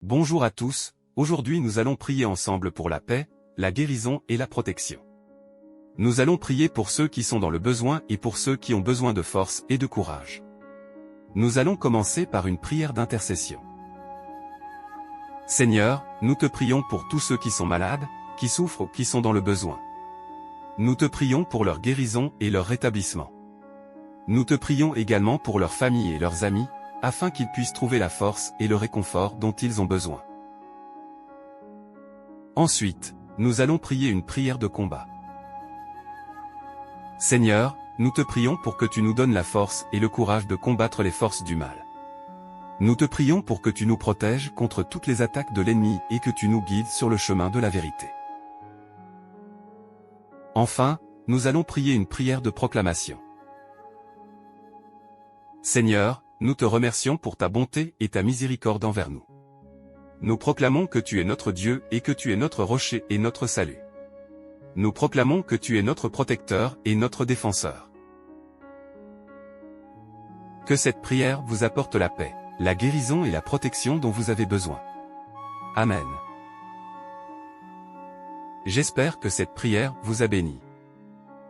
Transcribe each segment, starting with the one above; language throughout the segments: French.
Bonjour à tous, aujourd'hui nous allons prier ensemble pour la paix, la guérison et la protection. Nous allons prier pour ceux qui sont dans le besoin et pour ceux qui ont besoin de force et de courage. Nous allons commencer par une prière d'intercession. Seigneur, nous te prions pour tous ceux qui sont malades, qui souffrent ou qui sont dans le besoin. Nous te prions pour leur guérison et leur rétablissement. Nous te prions également pour leurs familles et leurs amis, afin qu'ils puissent trouver la force et le réconfort dont ils ont besoin. Ensuite, nous allons prier une prière de combat. Seigneur, nous te prions pour que tu nous donnes la force et le courage de combattre les forces du mal. Nous te prions pour que tu nous protèges contre toutes les attaques de l'ennemi et que tu nous guides sur le chemin de la vérité. Enfin, nous allons prier une prière de proclamation. Seigneur, nous te remercions pour ta bonté et ta miséricorde envers nous. Nous proclamons que tu es notre Dieu et que tu es notre rocher et notre salut. Nous proclamons que tu es notre protecteur et notre défenseur. Que cette prière vous apporte la paix, la guérison et la protection dont vous avez besoin. Amen. J'espère que cette prière vous a béni.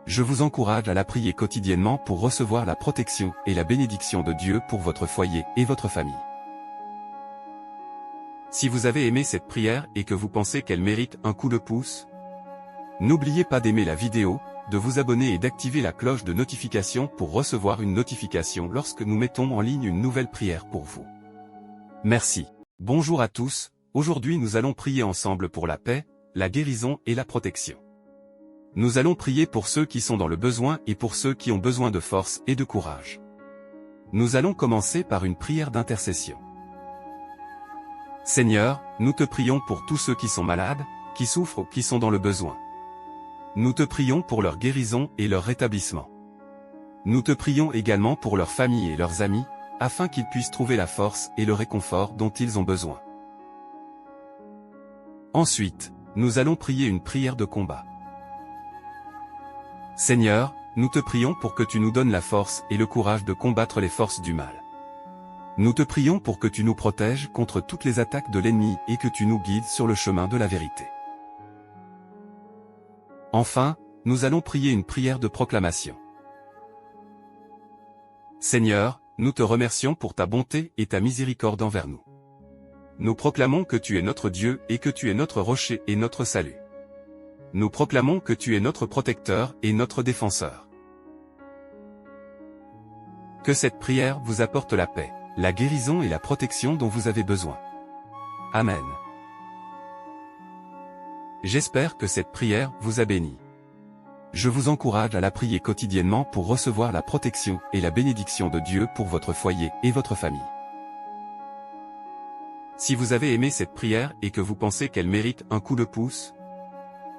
Je vous encourage à la prier quotidiennement pour recevoir la protection et la bénédiction de Dieu pour votre foyer et votre famille. Si vous avez aimé cette prière et que vous pensez qu'elle mérite un coup de pouce, n'oubliez pas d'aimer la vidéo, de vous abonner et d'activer la cloche de notification pour recevoir une notification lorsque nous mettons en ligne une nouvelle prière pour vous. Merci. Bonjour à tous, aujourd'hui nous allons prier ensemble pour la paix, la guérison et la protection. Nous allons prier pour ceux qui sont dans le besoin et pour ceux qui ont besoin de force et de courage. Nous allons commencer par une prière d'intercession. Seigneur, nous te prions pour tous ceux qui sont malades, qui souffrent ou qui sont dans le besoin. Nous te prions pour leur guérison et leur rétablissement. Nous te prions également pour leurs familles et leurs amis, afin qu'ils puissent trouver la force et le réconfort dont ils ont besoin. Ensuite, nous allons prier une prière de combat. Seigneur, nous te prions pour que tu nous donnes la force et le courage de combattre les forces du mal. Nous te prions pour que tu nous protèges contre toutes les attaques de l'ennemi et que tu nous guides sur le chemin de la vérité. Enfin, nous allons prier une prière de proclamation. Seigneur, nous te remercions pour ta bonté et ta miséricorde envers nous. Nous proclamons que tu es notre Dieu et que tu es notre rocher et notre salut. Nous proclamons que tu es notre protecteur et notre défenseur. Que cette prière vous apporte la paix, la guérison et la protection dont vous avez besoin. Amen. J'espère que cette prière vous a béni. Je vous encourage à la prier quotidiennement pour recevoir la protection et la bénédiction de Dieu pour votre foyer et votre famille. Si vous avez aimé cette prière et que vous pensez qu'elle mérite un coup de pouce,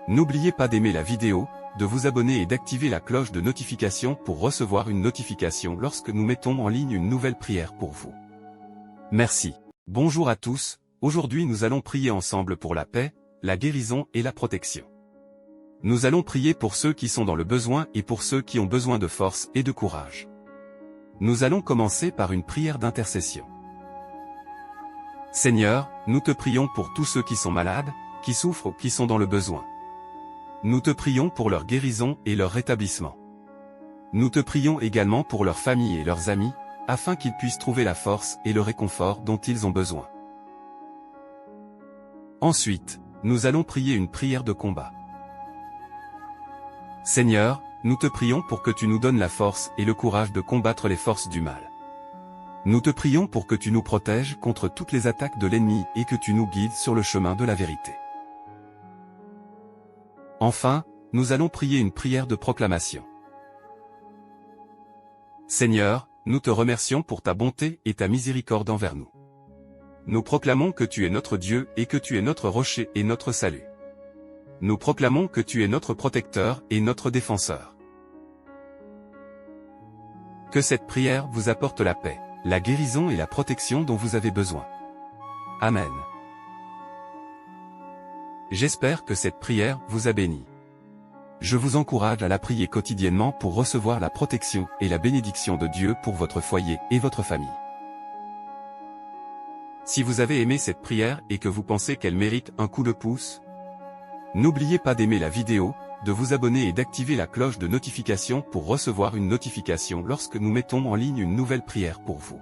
n'oubliez pas d'aimer la vidéo, de vous abonner et d'activer la cloche de notification pour recevoir une notification lorsque nous mettons en ligne une nouvelle prière pour vous. Merci. Bonjour à tous, aujourd'hui nous allons prier ensemble pour la paix, la guérison et la protection. Nous allons prier pour ceux qui sont dans le besoin et pour ceux qui ont besoin de force et de courage. Nous allons commencer par une prière d'intercession. Seigneur, nous te prions pour tous ceux qui sont malades, qui souffrent ou qui sont dans le besoin. Nous te prions pour leur guérison et leur rétablissement. Nous te prions également pour leurs familles et leurs amis, afin qu'ils puissent trouver la force et le réconfort dont ils ont besoin. Ensuite, nous allons prier une prière de combat. Seigneur, nous te prions pour que tu nous donnes la force et le courage de combattre les forces du mal. Nous te prions pour que tu nous protèges contre toutes les attaques de l'ennemi et que tu nous guides sur le chemin de la vérité. Enfin, nous allons prier une prière de proclamation. Seigneur, nous te remercions pour ta bonté et ta miséricorde envers nous. Nous proclamons que tu es notre Dieu et que tu es notre rocher et notre salut. Nous proclamons que tu es notre protecteur et notre défenseur. Que cette prière vous apporte la paix, la guérison et la protection dont vous avez besoin. Amen. J'espère que cette prière vous a béni. Je vous encourage à la prier quotidiennement pour recevoir la protection et la bénédiction de Dieu pour votre foyer et votre famille. Si vous avez aimé cette prière et que vous pensez qu'elle mérite un coup de pouce, n'oubliez pas d'aimer la vidéo, de vous abonner et d'activer la cloche de notification pour recevoir une notification lorsque nous mettons en ligne une nouvelle prière pour vous.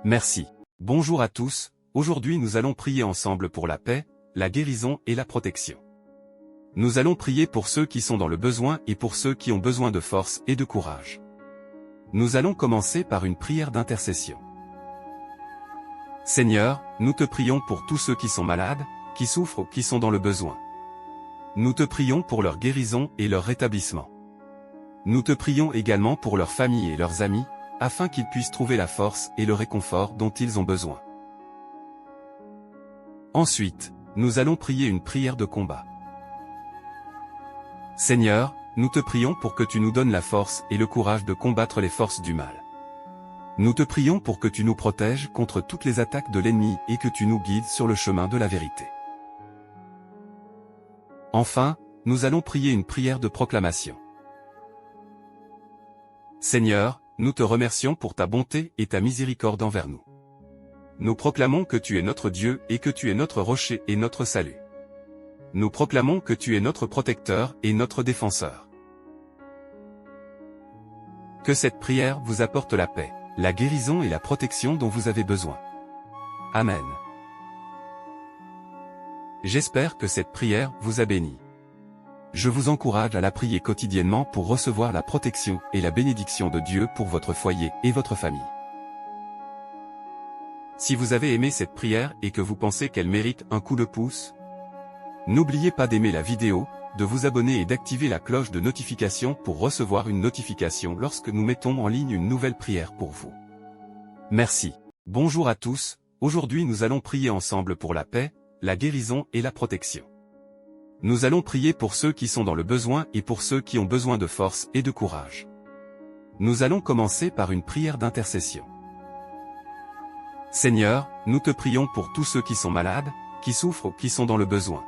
Merci. Bonjour à tous, aujourd'hui nous allons prier ensemble pour la paix, la guérison et la protection. Nous allons prier pour ceux qui sont dans le besoin et pour ceux qui ont besoin de force et de courage. Nous allons commencer par une prière d'intercession. Seigneur, nous te prions pour tous ceux qui sont malades, qui souffrent ou qui sont dans le besoin. Nous te prions pour leur guérison et leur rétablissement. Nous te prions également pour leurs familles et leurs amis, afin qu'ils puissent trouver la force et le réconfort dont ils ont besoin. Ensuite, nous allons prier une prière de combat. Seigneur, nous te prions pour que tu nous donnes la force et le courage de combattre les forces du mal. Nous te prions pour que tu nous protèges contre toutes les attaques de l'ennemi et que tu nous guides sur le chemin de la vérité. Enfin, nous allons prier une prière de proclamation. Seigneur, nous te remercions pour ta bonté et ta miséricorde envers nous. Nous proclamons que tu es notre Dieu et que tu es notre rocher et notre salut. Nous proclamons que tu es notre protecteur et notre défenseur. Que cette prière vous apporte la paix, la guérison et la protection dont vous avez besoin. Amen. J'espère que cette prière vous a béni. Je vous encourage à la prier quotidiennement pour recevoir la protection et la bénédiction de Dieu pour votre foyer et votre famille. Si vous avez aimé cette prière et que vous pensez qu'elle mérite un coup de pouce, n'oubliez pas d'aimer la vidéo, de vous abonner et d'activer la cloche de notification pour recevoir une notification lorsque nous mettons en ligne une nouvelle prière pour vous. Merci. Bonjour à tous, aujourd'hui nous allons prier ensemble pour la paix, la guérison et la protection. Nous allons prier pour ceux qui sont dans le besoin et pour ceux qui ont besoin de force et de courage. Nous allons commencer par une prière d'intercession. Seigneur, nous te prions pour tous ceux qui sont malades, qui souffrent ou qui sont dans le besoin.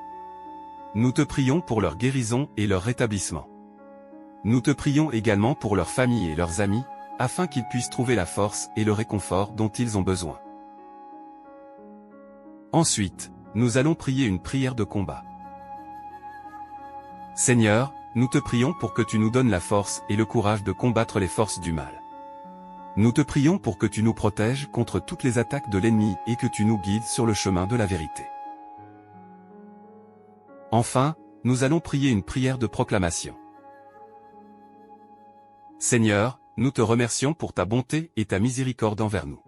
Nous te prions pour leur guérison et leur rétablissement. Nous te prions également pour leurs familles et leurs amis, afin qu'ils puissent trouver la force et le réconfort dont ils ont besoin. Ensuite, nous allons prier une prière de combat. Seigneur, nous te prions pour que tu nous donnes la force et le courage de combattre les forces du mal. Nous te prions pour que tu nous protèges contre toutes les attaques de l'ennemi et que tu nous guides sur le chemin de la vérité. Enfin, nous allons prier une prière de proclamation. Seigneur, nous te remercions pour ta bonté et ta miséricorde envers nous.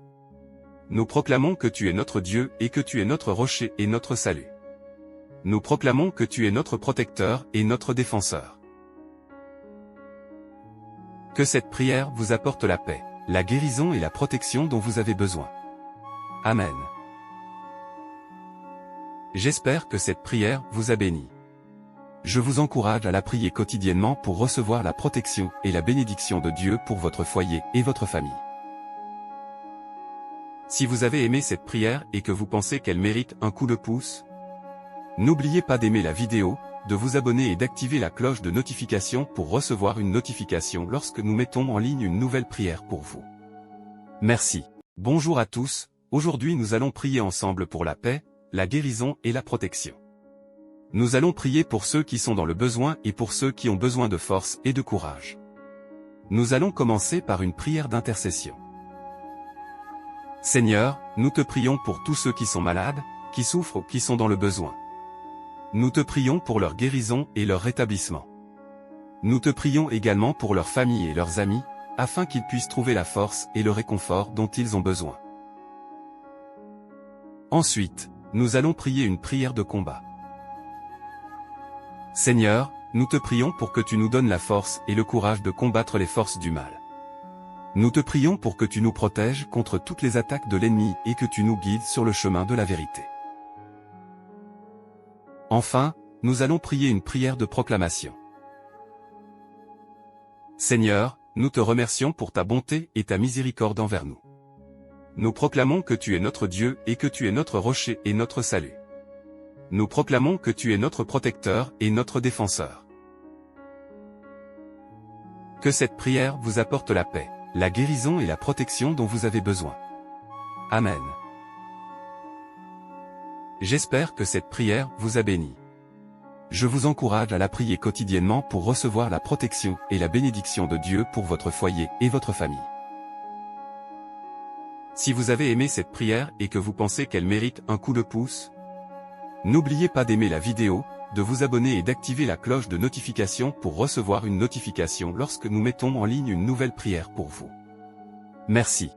Nous proclamons que tu es notre Dieu et que tu es notre rocher et notre salut. Nous proclamons que tu es notre protecteur et notre défenseur. Que cette prière vous apporte la paix, la guérison et la protection dont vous avez besoin. Amen. J'espère que cette prière vous a béni. Je vous encourage à la prier quotidiennement pour recevoir la protection et la bénédiction de Dieu pour votre foyer et votre famille. Si vous avez aimé cette prière et que vous pensez qu'elle mérite un coup de pouce, n'oubliez pas d'aimer la vidéo, de vous abonner et d'activer la cloche de notification pour recevoir une notification lorsque nous mettons en ligne une nouvelle prière pour vous. Merci. Bonjour à tous, aujourd'hui nous allons prier ensemble pour la paix, la guérison et la protection. Nous allons prier pour ceux qui sont dans le besoin et pour ceux qui ont besoin de force et de courage. Nous allons commencer par une prière d'intercession. Seigneur, nous te prions pour tous ceux qui sont malades, qui souffrent ou qui sont dans le besoin. Nous te prions pour leur guérison et leur rétablissement. Nous te prions également pour leurs familles et leurs amis, afin qu'ils puissent trouver la force et le réconfort dont ils ont besoin. Ensuite, nous allons prier une prière de combat. Seigneur, nous te prions pour que tu nous donnes la force et le courage de combattre les forces du mal. Nous te prions pour que tu nous protèges contre toutes les attaques de l'ennemi et que tu nous guides sur le chemin de la vérité. Enfin, nous allons prier une prière de proclamation. Seigneur, nous te remercions pour ta bonté et ta miséricorde envers nous. Nous proclamons que tu es notre Dieu et que tu es notre rocher et notre salut. Nous proclamons que tu es notre protecteur et notre défenseur. Que cette prière vous apporte la paix, la guérison et la protection dont vous avez besoin. Amen. J'espère que cette prière vous a béni. Je vous encourage à la prier quotidiennement pour recevoir la protection et la bénédiction de Dieu pour votre foyer et votre famille. Si vous avez aimé cette prière et que vous pensez qu'elle mérite un coup de pouce, n'oubliez pas d'aimer la vidéo, de vous abonner et d'activer la cloche de notification pour recevoir une notification lorsque nous mettons en ligne une nouvelle prière pour vous. Merci.